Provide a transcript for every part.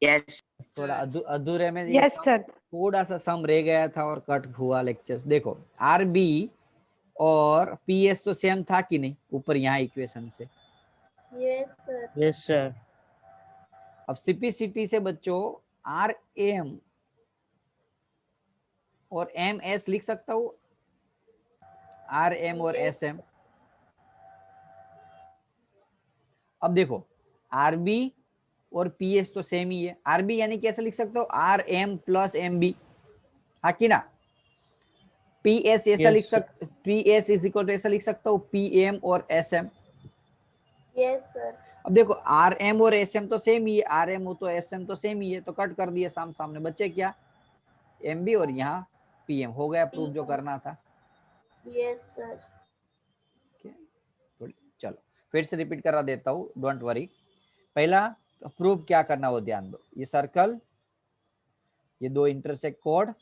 Yes थोड़ा अधूरे में ये यस सर। थोड़ा सा सम रह गया था और कट हुआ लेक्चर्स। देखो आरबी और पीएस तो सेम था कि नहीं ऊपर यहाँ इक्वेशन से। Yes sir. Yes sir. अब सीपीसीटी से बच्चों आर एम और एम एस लिख सकता हूं, आर एम और एस एम। अब देखो आरबी और पीएस तो सेम ही है, आरबी यानी कैसे लिख सकते हो, R M plus M B, हाँ कि ना। पीएस ऐसा लिख सकते, पीएस इज इक्वल टू ऐसा लिख सकता हूँ पीएम और एसएम। Yes sir. अब देखो आर एम और एस एम तो सेम ही है, आर एम हो तो एस एम तो सेम ही है, तो कट कर दिए सामने बच्चे क्या, एम बी और यहाँ पीएम हो गया प्रूफ जो करना था। Yes sir. चलो फिर से रिपीट करा देता हूँ, डोंट वरी। पहला प्रूफ क्या करना वो ध्यान दो, ये सर्कल, ये दो इंटरसेक्ट कोड,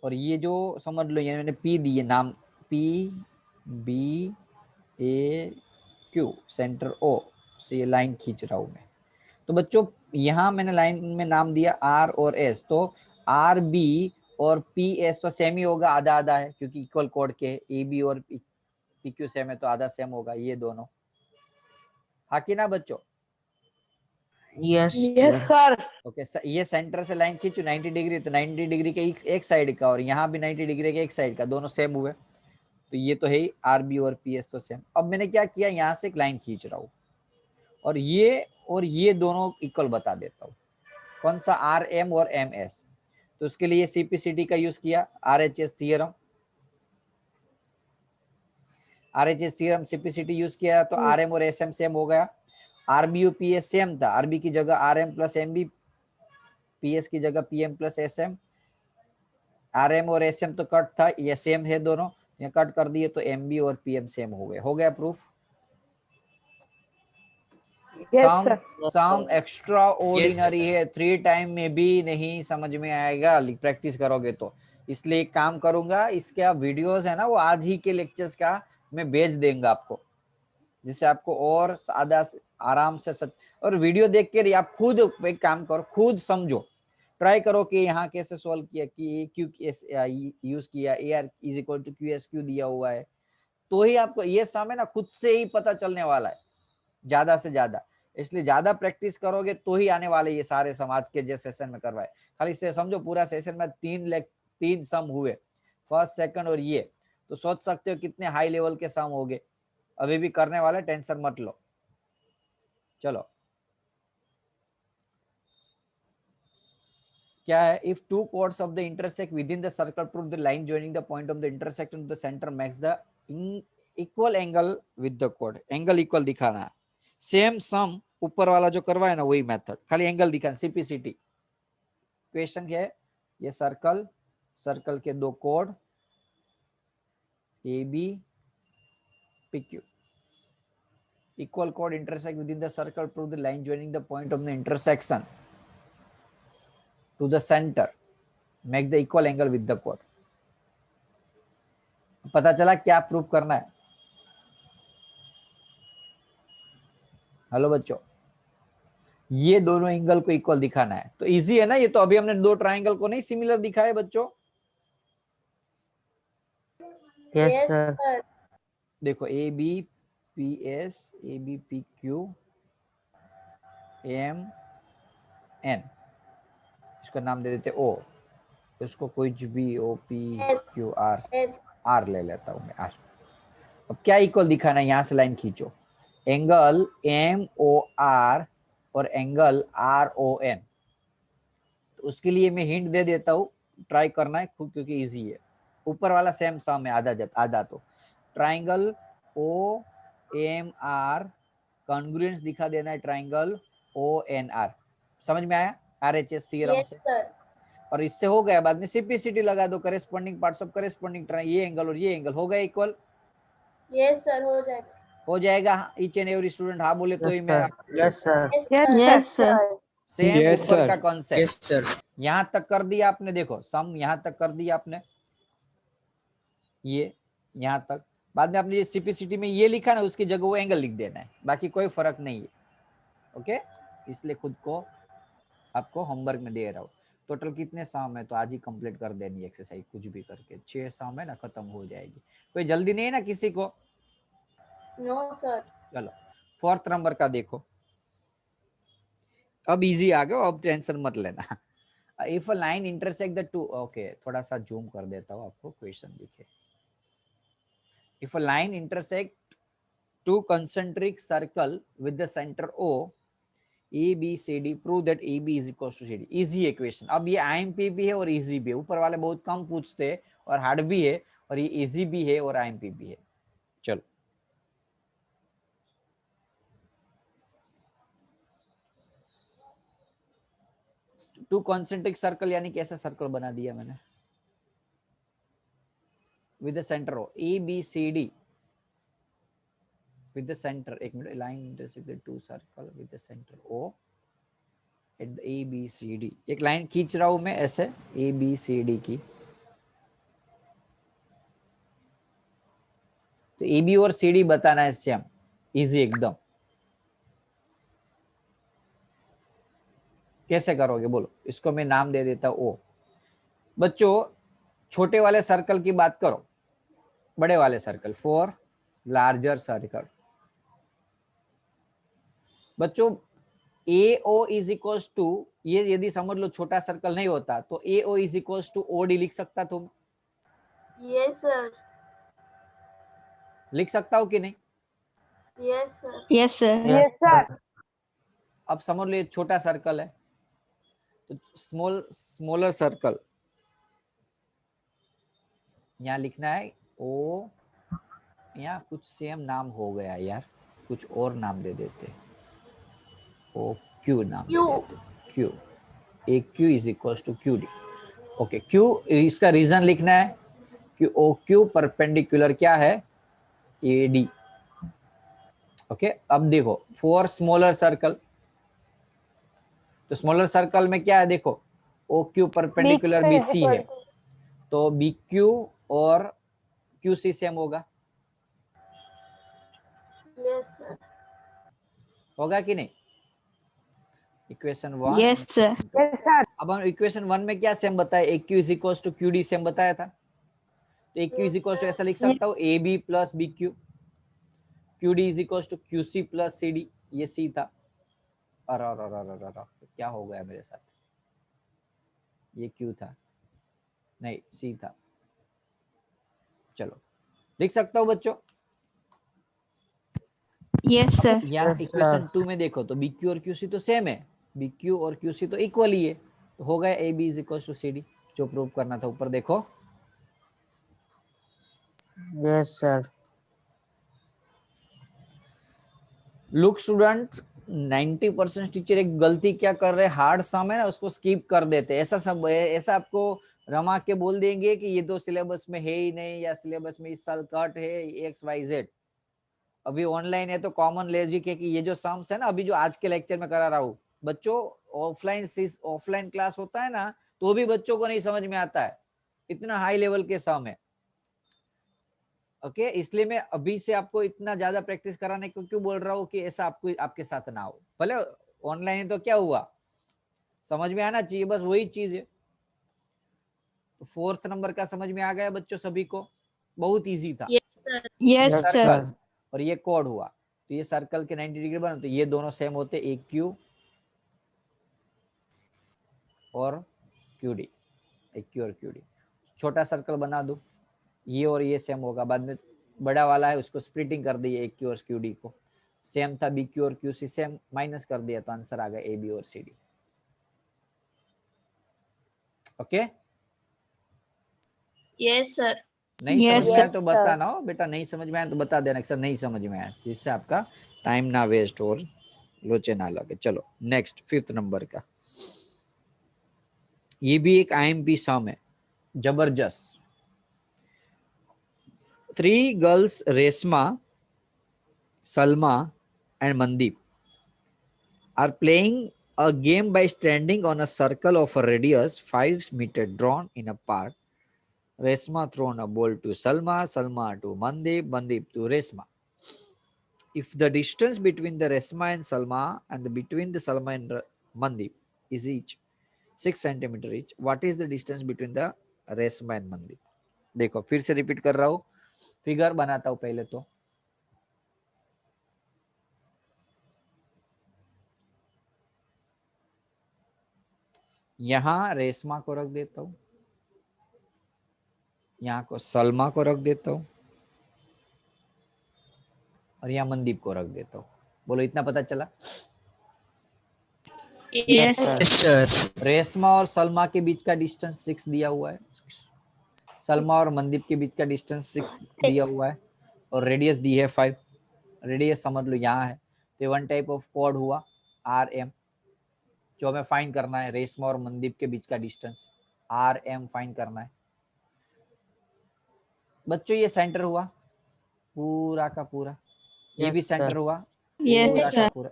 और ये जो समझ लो ये मैंने पी दिए नाम, पी बी ए क्यू सेंटर ओ से ये लाइन खींच रहा हूं मैं। तो बच्चों यहाँ मैंने लाइन में नाम दिया आर और एस, तो आर बी और पी एस तो सेम ही होगा, आधा आधा है क्योंकि इक्वल कोड के, ए बी और पी क्यू सेम है तो आधा सेम होगा ये दोनों, हाँ कि ना बच्चों। Yes yes sir. ओके ये सेंटर से लाइन खींचू 90 डिग्री, तो 90 डिग्री के एक साइड का और यहाँ भी 90 डिग्री के एक साइड का, दोनों सेम हुए, तो ये तो है ही आर बी और पी एस तो सेम। अब मैंने क्या किया, यहाँ से एक लाइन खींच रहा हूँ और ये दोनों इक्वल बता देता हूँ, कौन सा, आर एम और एम एस। तो उसके लिए सीपीसीटी का यूज किया, RHS theorem, RHS theorem CPCT use किया, तो आर एम और एस एम सेम हो गया। आरबी और पीएस सेम था, आरबी की जगह R M plus M B, PS की जगह PM plus S M. R M और एस एम तो कट था, ये सेम है दोनों, ये कट कर दिए तो एम बी और पीएम सेम हो गए, हो गया प्रूफ। सम एक्स्ट्रा ऑर्डिनरी है, 3 टाइम में भी नहीं समझ में आएगा, प्रैक्टिस करोगे तो। इसलिए एक काम करूंगा, इसके आप वीडियोस है ना वो आज ही के लेक्चर्स का मैं भेज देंगे आपको, जिससे आपको और सादा आराम से और वीडियो देख के आप खुद एक काम करो, खुद समझो, ट्राई करो कि यहाँ कैसे सॉल्व किया, कि क्यू यूज किया, A R is equal to Q S Q दिया हुआ है, तो ही आपको ये सम है ना खुद से ही पता चलने वाला है ज्यादा से ज्यादा। इसलिए ज्यादा प्रैक्टिस करोगे तो ही आने वाले ये सारे समाज के जो सेशन में करवाए। खाली से समझो पूरा सेशन में 3 सम हुए, फर्स्ट सेकंड और ये, तो सोच सकते हो कितने हाई लेवल के सम हो गए, अभी भी करने वाले, टेंशन मत लो। चलो क्या है, if two chords of the intersect within the circle prove the line joining the point of the intersection to the center makes the equal angle with the chord, angle equal दिखाना है, same सम ऊपर वाला जो करवाए ना वही method, खाली angle दिखाना, सीपीसीटी। क्वेश्चन क्या है, ये सर्कल के दो कोड A B P Q, equal chord intersect within the circle prove the line joining the point of the intersection to the center make the equal angle with the chord। पता चला क्या prove करना है। Hello बच्चों, ये दोनों angle को equal दिखाना है, तो इजी है ना ये, तो अभी हमने दो ट्रायंगल को नहीं सिमिलर दिखाए बच्चों। Yes sir. देखो A B P S, A B P Q M N, इसका नाम दे देते ओ, इसको कोई भी O P Q R, R ले लेता हूं मैं, आर। अब क्या इक्वल दिखाना है, यहां से लाइन खींचो, एंगल एम ओ आर और एंगल आर ओ एन। तो उसके लिए मैं हिंट दे देता हूं, ट्राई करना है खुद क्योंकि इजी है। ऊपर वाला सेम सम है, आधा तो triangle O M R congruence दिखा देना है ट्राइंगल ओ एन आर, समझ में आया आरएचएस थ्योरम से। और इससे हो गया, बाद में सीपीसीटी लगा दो, corresponding parts of corresponding triangle, ये एंगल और ये एंगल हो गया इक्वल। यस सर, हो जाएगा, हो जाएगा। ईच एंड एवरी स्टूडेंट हाँ बोले तो ही मैं, yes sir. Yes sir. Same ऊपर का कॉन्सेप्ट यहाँ तक कर दिया आपने, देखो सम यहाँ तक कर दिया आपने, ये यहाँ तक, बाद में आपने ये सीपीसीटी में ये लिखा ना उसकी जगह वो एंगल लिख देना है, बाकी कोई फर्क नहीं है। ओके, इसलिए खुद को आपको होमवर्क में दे रहा हूँ। टोटल कितने सम है, तो आज ही कंप्लीट कर देनी एक्सरसाइज, कुछ भी करके 6 सम है ना, खत्म हो जाएगी। कोई जल्दी नहीं है ना किसी को? No sir. चलो 4th नंबर का देखो, अब इजी आ गया, अब टेंशन मत लेना। If a line intersect the two, okay थोड़ा सा जूम कर देता हूँ आपको क्वेश्चन दिखे। If a line intersect two concentric circle with the center O, A B C D, prove that AB is equal to CD। Easy equation. अब ये IMP भी है और इजी भी है, ऊपर वाले बहुत कम पूछते हैं और हार्ड भी है, और ये इजी भी है और IMP भी है। चलो टू कॉन्सेंट्रिक सर्कल यानी कैसा सर्कल बना दिया मैंने, with the centre O, A B C D with the center, एक minute, line intersect the two circle with the center O at the A B C D। एक line खींच रहा हूं मैं ऐसे A B C D की, तो ए B और सी डी बताना है सेम, इजी एकदम। कैसे करोगे बोलो? इसको मैं नाम दे देता हूं ओ। बच्चों छोटे वाले सर्कल की बात करो, बड़े वाले सर्कल, फॉर लार्जर सर्कल। बच्चों A O is equals to, ये यदि समझ लो छोटा सर्कल नहीं होता तो A O is equals to O D लिख सकता तुम? Yes sir. लिख सकता हो कि नहीं? Yes sir. Yes, sir. Yes, sir. अब समझ लो ये छोटा सर्कल है, तो स्मॉलर सर्कल यहाँ लिखना है ओ, यहाँ कुछ सेम नाम हो गया यार, कुछ और नाम दे देते, ओ क्यू नाम दे देते, Q, A Q is equal to Q D. Okay Q, इसका रीजन लिखना है कि ओ क्यू परपेंडिकुलर क्या है, ए डी। ओके अब देखो फॉर स्मॉलर सर्कल, तो स्मॉलर सर्कल में क्या है देखो, O Q perpendicular B C है, तो बी क्यू और क्यू सी सेम होगा, यस सर। होगा कि नहीं? Equation 1। Yes, sir. Yes, sir. अब हम इक्वेशन 1 में क्या सेम बताया, A Q is equal to Q D same बताया था, तो A Q is equal to ऐसा लिख सकता हूँ A B plus B Q, Q D is equal to Q C plus C D, ये सी था। अरे क्या हो गया मेरे साथ, ये क्यू था नहीं सी था। चलो लिख सकता हूँ बच्चों? Yes, sir. यहाँ Yes, इक्वेशन sir. 2 में देखो तो बी क्यू और क्यू सी तो सेम है, बी क्यू और क्यू सी तो इक्वल ही है, तो हो गया A B is equal to C D, जो प्रूव करना था। ऊपर देखो, Yes, sir. Look student 90% teacher एक गलती क्या कर रहे हैं, हार्ड सम है ना उसको स्किप कर देते, ऐसा सब ऐसा आपको रमा के बोल देंगे कि ये तो सिलेबस में है ही नहीं, या सिलेबस में इस साल कट है एक्स वाई जेड। अभी ऑनलाइन है तो कॉमन लॉजिक है कि ये जो सम्स है ना, अभी जो आज के लेक्चर में करा रहा हूँ बच्चों, ऑफलाइन क्लास होता है ना तो भी बच्चों को नहीं समझ में आता है, इतना हाई लेवल के सम है। ओके इसलिए मैं अभी से आपको इतना ज्यादा प्रैक्टिस कराने को क्यों बोल रहा हूँ कि ऐसा आपको आपके साथ ना हो। भले ऑनलाइन तो क्या हुआ, समझ में आना चाहिए, बस वही चीज है। 4th नंबर का समझ में आ गया बच्चों सभी को? बहुत इजी था। Yes, Yes, sir. सर्कल और ये कोड हुआ, तो ये सर्कल के 90 डिग्री बने, तो ये दोनों सेम होते, ए क्यू और क्यू डी, ए क्यू और क्यू डी। छोटा सर्कल बना दो, ये और ये सेम होगा, बाद में बड़ा वाला है उसको स्प्लिटिंग कर दी, ए क्यू और क्यू डी को, सेम था बी क्यू और क्यू सी, सेम माइनस कर दिया तो आंसर आ गया ए बी और C D. Okay yes sir. नहीं Yes, समझ में आया sir. तो बताना हो बेटा, नहीं समझ में आया तो बता देना सर नहीं समझ में आया, जिससे आपका टाइम ना वेस्ट और लोचे ना लगे। चलो नेक्स्ट 5th नंबर का, ये भी एक आईएमपी सम है जबरदस्त। 3 girls Reshma, Salma and Mandeep are playing a game by standing on a circle of a radius 5 meters drawn in a park. Resma thrown a ball to Salma, Salma to Mandeep, Mandeep to Resma. If the distance between the Resma and Salma and between the Salma and Mandeep is each 6 centimeter each. What is the distance between the Reshma and मंदिर? देखो फिर से repeat कर रहा हूँ, figure बनाता हूँ पहले तो। यहाँ रेशमा को रख देता हूँ, यहाँ को सलमा को रख देता हूँ और यहाँ मनदीप को रख देता हूँ। बोलो इतना पता चला? Yes, sir. रेशमा और सलमा के बीच का डिस्टेंस 6 दिया हुआ है, सलमा और मनदीप के बीच का डिस्टेंस 6 दिया हुआ है और रेडियस दी है 5। रेडियस समझ लो यहाँ है, तो वन टाइप ऑफ कोड हुआ RM, जो हमें फाइंड करना है रेशमा और मनदीप के बीच का डिस्टेंस RM फाइंड करना है। बच्चों ये सेंटर हुआ पूरा का पूरा, ये Yes, भी सेंटर sir. हुआ Yes, पूरा का sir. पूरा।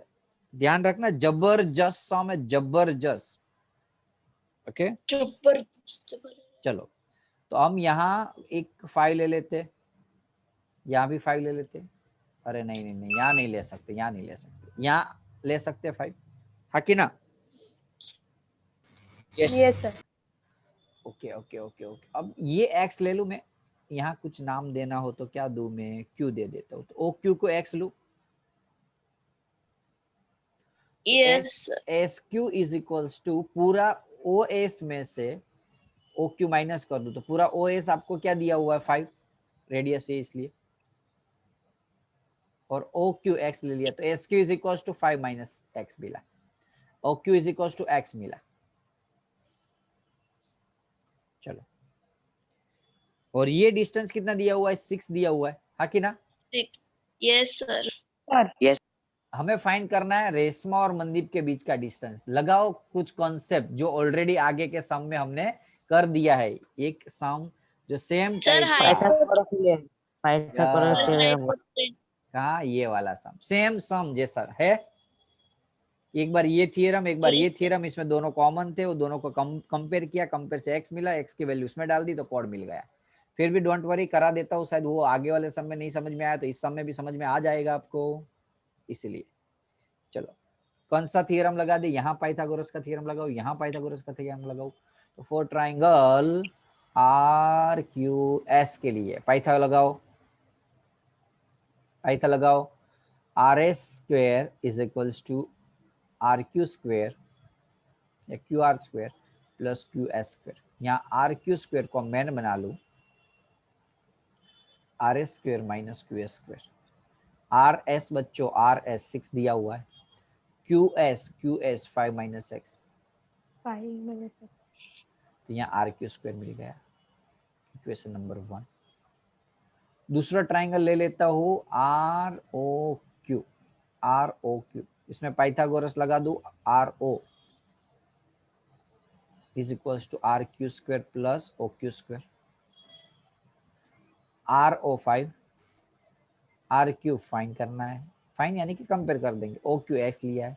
ध्यान रखना, जबरदस्त सम है, जबरदस्त। ओके चलो, तो हम यहाँ एक फाइल ले लेते, यहाँ भी फाइल ले लेते। अरे नहीं नहीं नहीं, यहाँ नहीं ले सकते, यहाँ नहीं ले सकते, यहाँ ले सकते फाइल, हाँ कि ना? Yes, sir. Okay okay okay okay. अब ये एक्स ले लूं मैं, यहाँ कुछ नाम देना हो तो क्या दूं मैं? क्यू दे देता हूँ, तो ओ क्यू को एक्स लू। Yes, sir. S Q is equals to पूरा ओ एस में से ओ क्यू माइनस कर दूं तो पूरा ओ एस आपको क्या दिया हुआ है? 5 रेडियस है इसलिए, और ओ क्यू एक्स ले लिया तो S Q is equals to 5 minus X मिला, O Q is equals to X मिला। चलो, और ये डिस्टेंस कितना दिया हुआ है? 6 दिया हुआ है, हाँ कि ना? Yes, sir. Sir. हमें फाइंड करना है रेशमा और मनदीप के बीच का डिस्टेंस। लगाओ कुछ कॉन्सेप्ट जो ऑलरेडी आगे के सम में हमने कर दिया है, एक सम जो सेम Sir, टाइप का। पाइथागोरस थ्योरम कहाँ? ये वाला सम, सेम सम जैसा है। एक बार ये थियरम, एक बार ये Yes, sir. थियरम, इसमें दोनों कॉमन थे, वो दोनों को कंपेयर किया, कंपेयर से एक्स मिला, एक्स की वैल्यू उसमें डाल दी तो कोड मिल गया। फिर भी डोंट वरी, करा देता हूँ, शायद वो आगे वाले सम में नहीं समझ में आया तो इस सम में भी समझ में आ जाएगा आपको, इसलिए। चलो, कौन सा थियरम लगा दे? यहाँ पाइथागोरस का थियरम लगाओ, यहाँ पाइथागोरस का थियरम लगाओ। तो फॉर ट्राइंगल RQS के लिए पाइथा लगाओ, पाइथा लगाओ। RS square is equals to RQ square या QR square plus QS square. यहाँ RQ स्क्वायर को मैंने बना लूं RS square minus QS square. RS बच्चों, RS 6 दिया हुआ है, QS 5 माइनस एक्स, 5 minutes. तो यहाँ RQ स्क्वायर मिल गया, इक्वेशन नंबर 1। दूसरा ट्राइंगल ले लेता हूँ ROQ, इसमें पाइथागोरस लगा दूं, RO is equals to RQ square plus OQ square. RO5, RQ find करना है, फाइन यानी कि कंपेयर कर देंगे, OQ एक्स लिया है,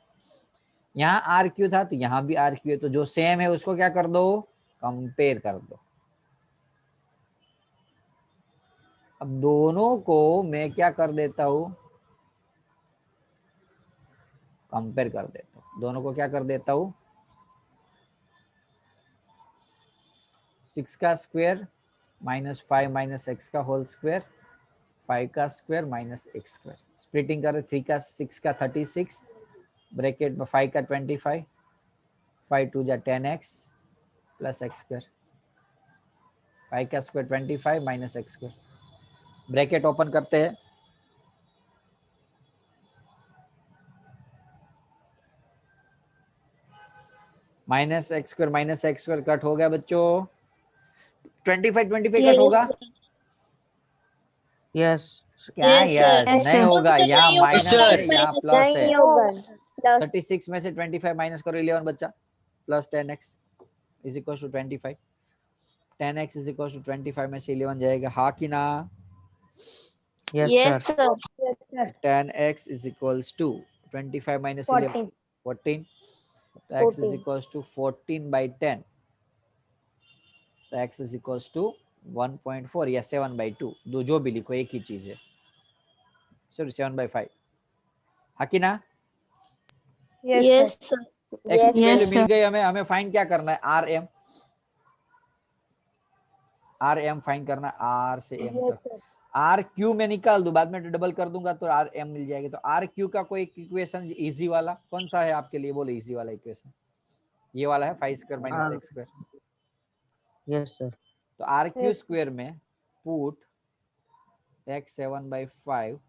यहाँ RQ था तो यहाँ भी RQ है, तो जो सेम है उसको क्या कर दो? कंपेयर कर दो। अब दोनों को मैं क्या कर देता हूँ? कंपेयर कर देता हूँ। दोनों को क्या कर देता हूँ? 6 का स्क्वायर माइनस 5 माइनस एक्स का होल स्क्वायर, 5 का square minus x square. Splitting कर 3 का 6 का 36, ब्रैकेट में 5 का 25, 5 2 जा 10x प्लस एक्स स्क्वायर, 5 का square 25 minus x square. Bracket open करते हैं, माइनस एक्स स्क्वायर कट हो गया बच्चों, 25 कट होगा। यस क्या? Yes, yes sir. नहीं होगा, Sir, यहाँ नहीं होगा, माइनस plus है, यहाँ minus प्लस है। नहीं होगा। Plus. 36 में से 25 माइनस करो 11 बच्चा, plus 10x is equal to 25। 10x is equal to 25 में से 11 जाएगा, हाँ कि ना? Yes Yes, sir sir. Yes, sir. 10x is equals to 25 minus 11 14. 14, तो x इज 14. इक्वल्स टू 14/10, तो x इज इक्वल्स टू 1.4 या 7/2, दो जो भी लिखो एक ही चीज है, सॉरी 7/5, हाँ कि ना? Yes, Yes, sir. sir. X Yes, value sir. मिल गई हमें। हमें फाइंड क्या करना है? R M. R M find करना है, आर से एम yes, तक। sir. आर क्यू में निकाल दूं, बाद में डबल कर दूंगा तो आर एम मिल जाएगी। तो आर क्यू का कोई इक्वेशन इजी वाला कौन सा है आपके लिए? बोलो इजी वाला इक्वेशन। ये वाला है 5 square minus x square. Yes, sir. तो आर क्यू Yes. स्क्वायर में put x 7/5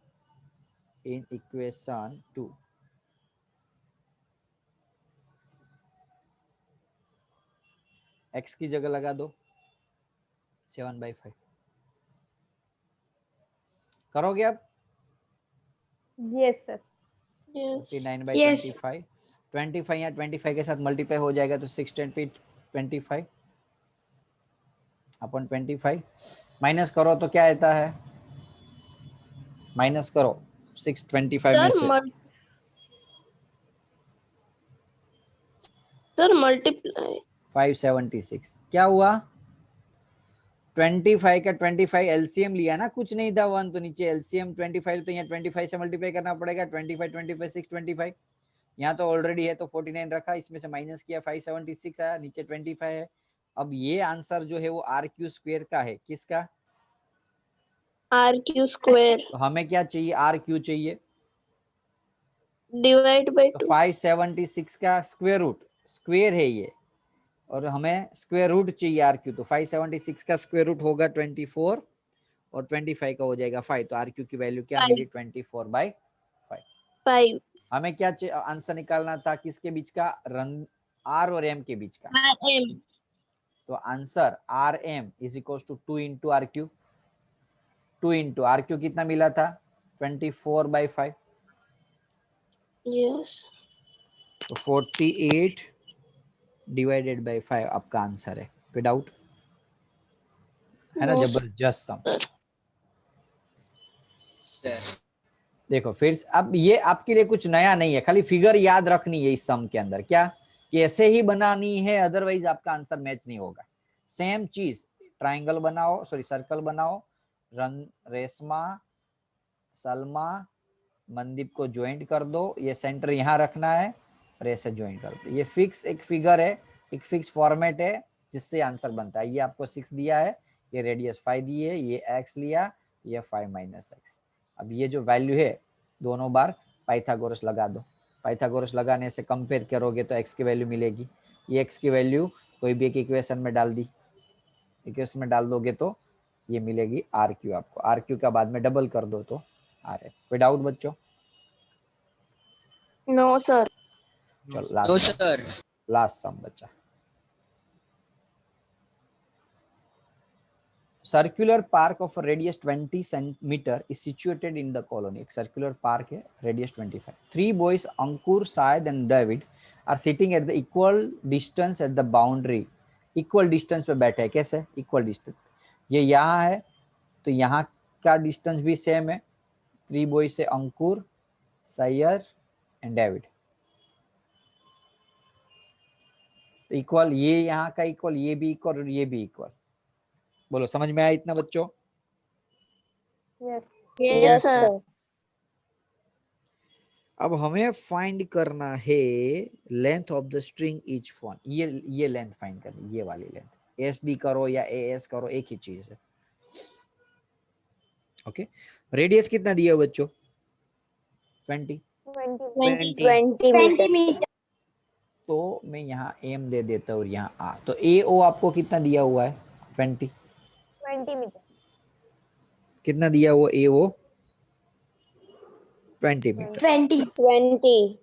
in equation 2। X की जगह लगा दो 7/5। करोगे अब? Yes, sir. Yes. 49/25। 25 या 25 के साथ मल्टीप्लाई हो जाएगा तो 6/25 अपन 25 माइनस करो तो क्या आता है? माइनस करो 625 में Sir, से। multiply. 576 क्या हुआ? 25 का 25 एलसीएम लिया ना, कुछ नहीं था 1 तो नीचे एलसीएम 25 तो यहाँ 25 से मल्टीप्लाई करना पड़ेगा। 25 25 625 यहाँ तो ऑलरेडी है तो 49 रखा, इसमें से माइनस किया 576 आया, नीचे 25 है। अब ये आंसर जो है वो आर क्यू स्क्वायर का है। किसका? RQ square तो हमें क्या चाहिए? आर क्यू चाहिए। divide by तो 2. 576 का स्क्वायर रूट, स्क्वायर है ये, और हमें स्क्वायर रूट चाहिए आर क्यू। तो 576 का स्क्वायर रूट होगा 24 और 25 का हो जाएगा 5। तो आर क्यू की वैल्यू क्या 5. मिली? 24/5। 5. हमें क्या आंसर निकालना था? किसके बीच का? रन आर और एम के बीच का। RM. तो answer R M is equal to 2 into R Q. 2 into R Q कितना मिला था? 24/5। Yes. तो 48 डिवाइडेड बाय 5 आपका आंसर है। कोई डाउट है ना? No, जबरदस्त सम। sir. देखो फिर अब ये आपके लिए कुछ नया नहीं है, खाली फिगर याद रखनी है इस सम के अंदर। क्या? कि ऐसे ही बनानी है, अदरवाइज आपका आंसर मैच नहीं होगा। सेम चीज, ट्राइंगल बनाओ, सॉरी सर्कल बनाओ, रेशमा सलमा मनदीप को ज्वाइंट कर दो, ये सेंटर यहाँ रखना है और ऐसे ज्वाइंट कर दो। ये फिक्स एक फिगर है, एक फिक्स फॉर्मेट है जिससे आंसर बनता है। ये आपको 6 दिया है, ये रेडियस 5 दी है, ये x लिया, ये 5 माइनस एक्स। अब ये जो वैल्यू है दोनों बार पाइथागोरस लगा दो। पाइथागोरस लगाने से कंपेयर करोगे तो x की वैल्यू मिलेगी। ये x की वैल्यू कोई भी एक इक्वेशन में डाल दी, इक्वेशन में डाल दोगे तो ये मिलेगी आर क्यू। आपको आर क्यू का बाद में डबल कर दो तो आर है। कोई डाउट बच्चों? No, sir. चलो लास्ट सम बच्चा। Circular park of radius 20 centimetre is situated in the colony. एक सर्कुलर पार्क है, radius 25। 3 boys Ankur, Syed and David are sitting at the equal distance at the boundary. Equal distance पे बैठे हैं। कैसे equal distance? ये यहाँ है तो यहाँ का डिस्टेंस भी सेम है। 3 बॉयज से अंकुर, सैयर एंड डेविड इक्वल। ये यहाँ का इक्वल, ये भी इक्वल और ये भी इक्वल। बोलो समझ में आया इतना बच्चों? Yes. Yes, sir. अब हमें फाइंड करना है length of the string each one. ये लेंथ फाइंड करनी, ये वाली लेंथ। एसडी करो या एएस करो, एक ही चीज है। ओके, रेडियस कितना दिया बच्चों? 20। 20 meter. तो मैं यहाँ एम दे देता हूँ और यहाँ आ। तो ए ओ आपको कितना दिया हुआ है? 20 meter. कितना दिया हुआ A O? 20 metre. 20.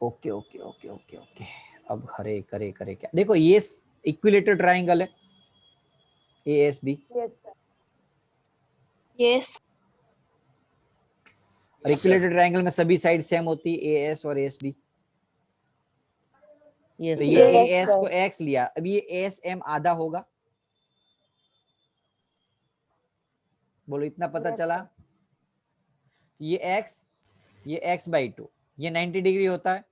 Okay okay okay okay okay. अब हरे करे करे क्या? देखो ये इक्विलेटर ट्राइंगल है ASB। Yes, sir. Yes. और इक्विलेटर ट्राइंगल में सभी साइड सेम होती है, AS और ASD। Yes, तो ये Yes, AS sir. को X लिया, अब ये ASM आधा होगा। बोलो इतना पता Yes, चला? ये X, ये X/2, ये 90 डिग्री होता है।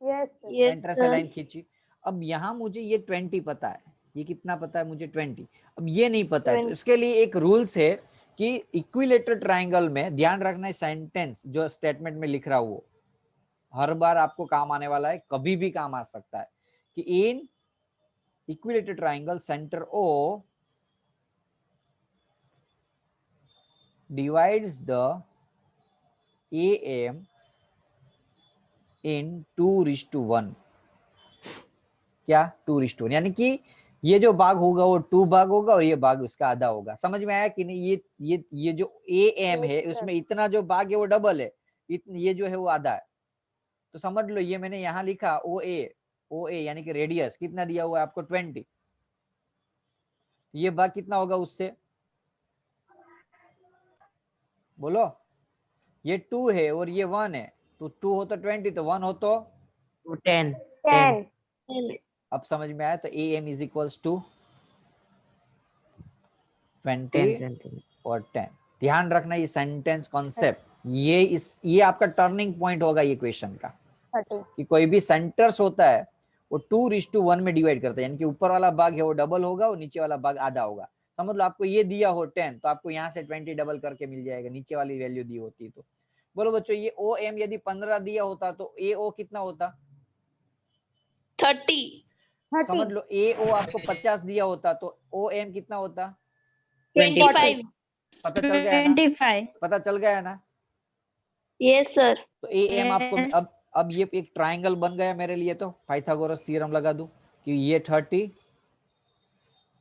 Yes, sir. Yes, सेंटर से sir. लाइन खींची। अब यहाँ मुझे ये 20 पता है, ये कितना पता है मुझे? 20। अब ये नहीं पता है तो 20. इसके लिए एक रूल्स है कि इक्विलेटर ट्राइंगल में ध्यान रखना है, सेंटेंस जो स्टेटमेंट में लिख रहा हूँ वो हर बार आपको काम आने वाला है, कभी भी काम आ सकता है कि इन equilateral triangle centre O divides the AM in 2:1। क्या 2:1, यानी कि ये जो भाग होगा वो 2 भाग होगा और ये भाग उसका आधा होगा। समझ में आया कि नहीं? ये जो AM है उसमें इतना जो भाग है वो डबल है, ये जो है वो आधा है। तो समझ लो ये मैंने यहाँ लिखा OA यानी कि रेडियस कितना दिया हुआ है आपको 20, ये भाग कितना होगा उससे, बोलो। ये 2 है और ये 1 है, तो 2 हो तो 20, तो 1 हो तो 10. 10. अब समझ में आया? तो AM is equals to 20 10 centimeter. और 10। ध्यान रखना ये सेंटेंस कॉन्सेप्ट, ये आपका टर्निंग पॉइंट होगा ये क्वेश्चन का, 30. कि कोई भी सेंटर्स होता है वो 2:1 में डिवाइड करता है, यानी कि ऊपर वाला भाग है वो डबल होगा और नीचे वाला भाग आधा होगा। समझ लो आपको ये दिया हो 10, तो आपको यहाँ से 20 डबल करके मिल जाएगा, नीचे वाली वैल्यू दी होती तो। बोलो बच्चों, ये OM यदि 15 दिया होता तो AO कितना होता? 30. समझ लो AO आपको 50 दिया होता तो OM कितना होता? 25. पता चल गया ना? 25. पता चल गया ना? Yes, sir. तो AM आपको अब ये एक ट्राइंगल बन गया मेरे लिए, तो पाइथागोरस थ्योरम लगा दूं कि ये 30,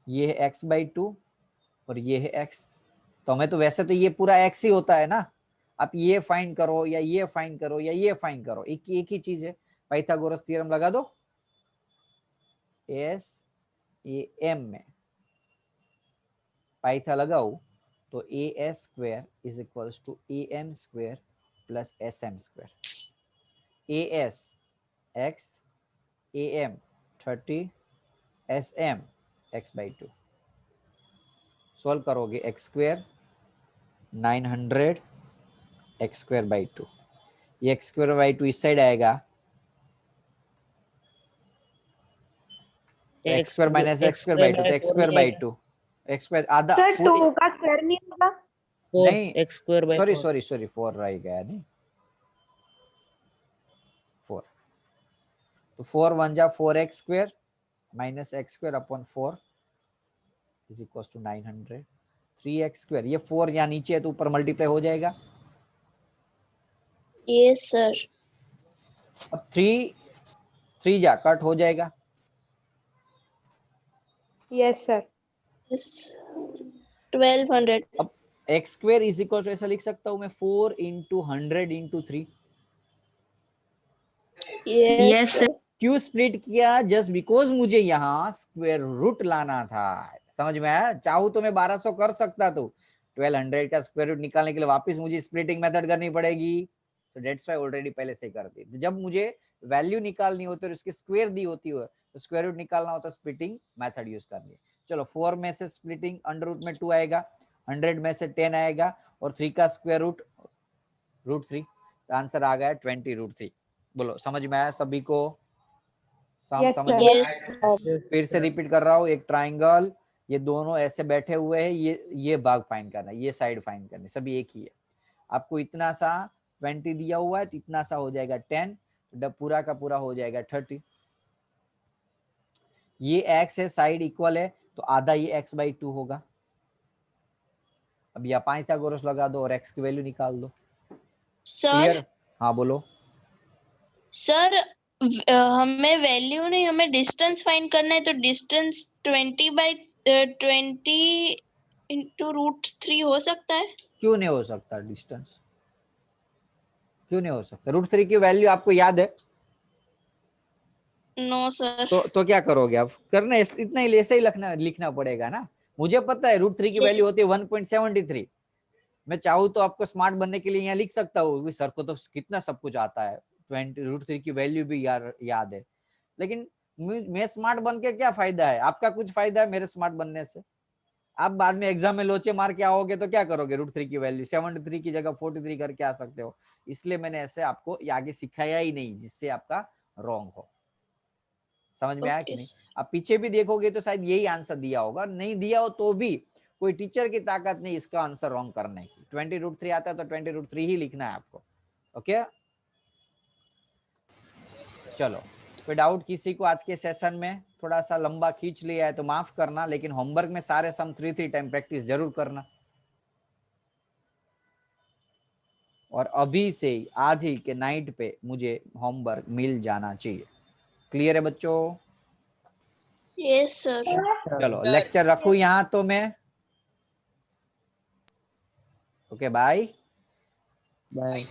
ये है x/2 और ये है x। तो हमें तो वैसे तो ये पूरा x ही होता है ना, आप ये फाइंड करो या ये फाइंड करो या ये फाइंड करो, एक ही चीज है। पाइथागोरस थ्योरम लगा दो, AM में पाइथा लगाओ तो AS² is equals to AM² plus SM²। AS x, AM 30, SM x/2। Solve करोगे x², 900 x²/2। ये x²/2 इस साइड आएगा, x² माइनस x²/2 तो x²/2, x² आधा सर 2 का स्क्वायर नहीं होगा? नहीं, x²/4. सॉरी 4 रह गया नहीं, 4। तो 4 1 जा 4x² minus x² upon 4 is equals to 900। 3x², ये 4 यहाँ नीचे है तो ऊपर मल्टीप्लाई हो जाएगा। Yes, sir. अब 3 जा कट हो जाएगा। Yes sir. Yes. 1200. अब x² इज इक्वल टू ऐसा लिख सकता हूं मैं 4 इंटू 100 इंटू 3। Yes, sir. क्यों स्प्लिट किया? जस्ट बिकॉज मुझे यहाँ स्क्वायर रूट लाना था। समझ में आया? चाहूँ तो मैं 1200 कर सकता, तो 1200 का स्क्वायर रूट निकालने के लिए वापस मुझे स्प्लिटिंग मेथड करनी पड़ेगी। सो दैट्स व्हाई ऑलरेडी पहले से कर दी। जब मुझे वैल्यू निकालनी होती है और उसकी स्क्वायर दी होती है तो स्क्वायर रूट निकालना होता है, स्प्लिटिंग मेथड यूज करनी है। चलो 4 में से स्प्लिटिंग अंडर रूट में 2 आएगा, 100 में से 10 आएगा और 3 का स्क्वायर रूट √3। आंसर आ गया 20√3। बोलो समझ में आया सभी को? Yes, समझ sir. में? Yes. फिर से रिपीट कर रहा हूँ, एक ट्राइंगल, ये दोनों ऐसे बैठे हुए हैं, ये भाग फाइंड करना है, ये साइड फाइंड करनी, सभी एक ही है। आपको इतना सा 20 दिया हुआ है तो इतना सा हो जाएगा 10, तो पूरा का पूरा हो जाएगा 30। ये x है, साइड इक्वल है तो आधा ये x/2 होगा। अब यहाँ पाइथागोरस लगा दो और x की वैल्यू निकाल दो। Sir, clear? हाँ बोलो। sir, हमें वैल्यू नहीं, हमें डिस्टेंस फाइंड करना है, तो डिस्टेंस 20/20 इंटू √3 हो सकता है? क्यों नहीं हो सकता? डिस्टेंस क्यों नहीं हो सकता? √3 की वैल्यू आपको याद है? No sir. तो क्या करोगे आप? करना इतना ही, ऐसे ही लिखना पड़ेगा ना। मुझे पता है √3 की वैल्यू होती है 1.73। मैं चाहूँ तो आपको स्मार्ट बनने के लिए यहाँ लिख सकता हूँ, सर को तो कितना सब कुछ आता है, √3 की वैल्यू भी याद है। लेकिन मैं स्मार्ट बन के क्या फायदा है? आपका कुछ फायदा है मेरे स्मार्ट बनने से? आप बाद में एग्जाम में लोचे मार के आओगे तो क्या करोगे? √3 की वैल्यू 73 की जगह 43 करके आ सकते हो। इसलिए मैंने ऐसे आपको आगे सिखाया ही नहीं जिससे आपका रॉन्ग हो। समझ में आया कि नहीं? आप पीछे भी देखोगे तो शायद यही आंसर दिया होगा, नहीं दिया हो तो भी कोई टीचर की ताकत नहीं इसका आंसर रॉन्ग करने की। 20√3 आता है तो 20√3 ही लिखना है आपको। ओके, चलो, कोई डाउट किसी को? आज के सेशन में थोड़ा सा लंबा खींच लिया है तो माफ करना, लेकिन होमवर्क में सारे सम 3 टाइम प्रैक्टिस जरूर करना। और अभी से ही, आज ही के नाइट पे मुझे होमवर्क मिल जाना चाहिए। क्लियर है बच्चों? Yes sir. चलो लेक्चर रखूं यहाँ तो मैं। Okay bye. बाय।